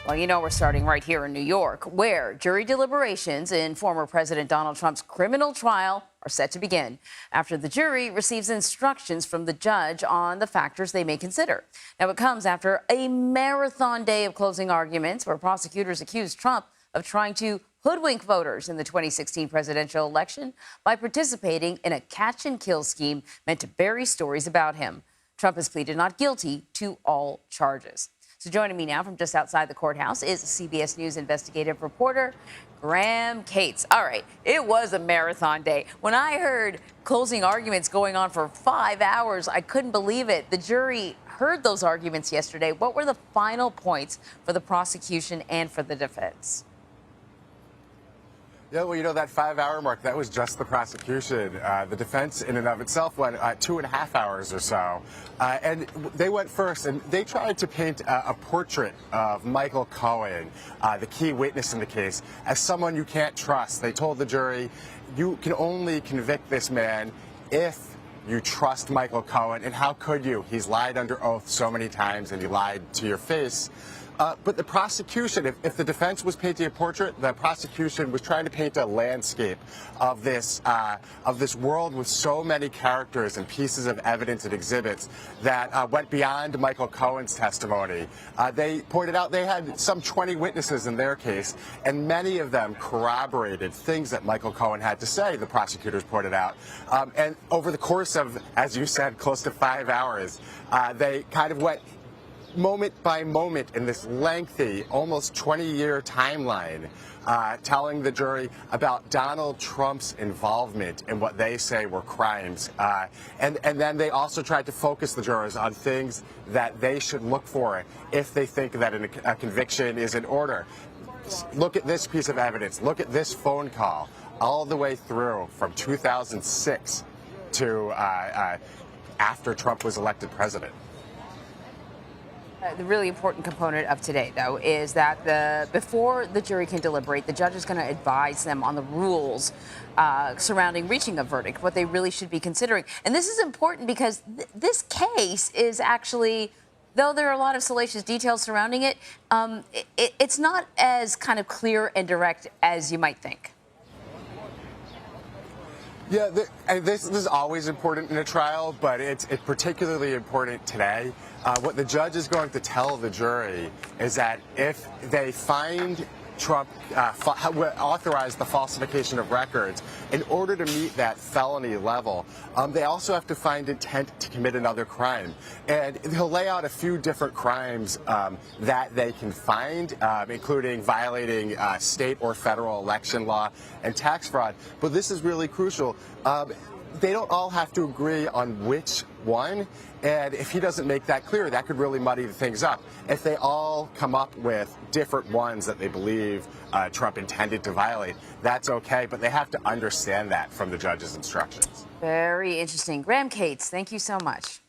Well, you know we're starting right here in New York, where jury deliberations in former President Donald Trump's criminal trial are set to begin after the jury receives instructions from the judge on the factors they may consider. Now, it comes after a marathon day of closing arguments where prosecutors accused Trump of trying to hoodwink voters in the 2016 presidential election by participating in a catch-and-kill scheme meant to bury stories about him. Trump has pleaded not guilty to all charges. So joining me now from just outside the courthouse is CBS News investigative reporter Graham Cates. All right, it was a marathon day. When I heard closing arguments going on for 5 hours, I couldn't believe it. The jury heard those arguments yesterday. What were the final points for the prosecution and for the defense? Yeah, well, you know, that 5-hour mark, that was just the prosecution. The defense in and of itself went 2.5 hours or so. And they went first, and they tried to paint a portrait of Michael Cohen, the key witness in the case, as someone you can't trust. They told the jury, you can only convict this man if you trust Michael Cohen. And how could you? He's lied under oath so many times, and he lied to your face. But the prosecution, if the defense was painting a portrait, the prosecution was trying to paint a landscape of this world with so many characters and pieces of evidence and exhibits that went beyond Michael Cohen's testimony. They pointed out they had some 20 witnesses in their case, and many of them corroborated things that Michael Cohen had to say, the prosecutors pointed out. And over the course of, as you said, close to 5 hours, they kind of went moment by moment in this lengthy, almost 20-year timeline, telling the jury about Donald Trump's involvement in what they say were crimes. And then they also tried to focus the jurors on things that they should look for if they think that a conviction is in order. Look at this piece of evidence. Look at this phone call all the way through from 2006 to after Trump was elected president. The really important component of today, though, is that before the jury can deliberate, the judge is going to advise them on the rules surrounding reaching a verdict, what they really should be considering. And this is important because this case is actually, though there are a lot of salacious details surrounding it, it's not as kind of clear and direct as you might think. Yeah, this is always important in a trial, but it's particularly important today. What the judge is going to tell the jury is that if they find Trump authorized the falsification of records, in order to meet that felony level, they also have to find intent to commit another crime. And he'll lay out a few different crimes that they can find, including violating state or federal election law and tax fraud. But this is really crucial. They don't all have to agree on which one, and if he doesn't make that clear, that could really muddy things up. If they all come up with different ones that they believe Trump intended to violate, that's okay, but they have to understand that from the judge's instructions. Very interesting. Graham Cates, thank you so much.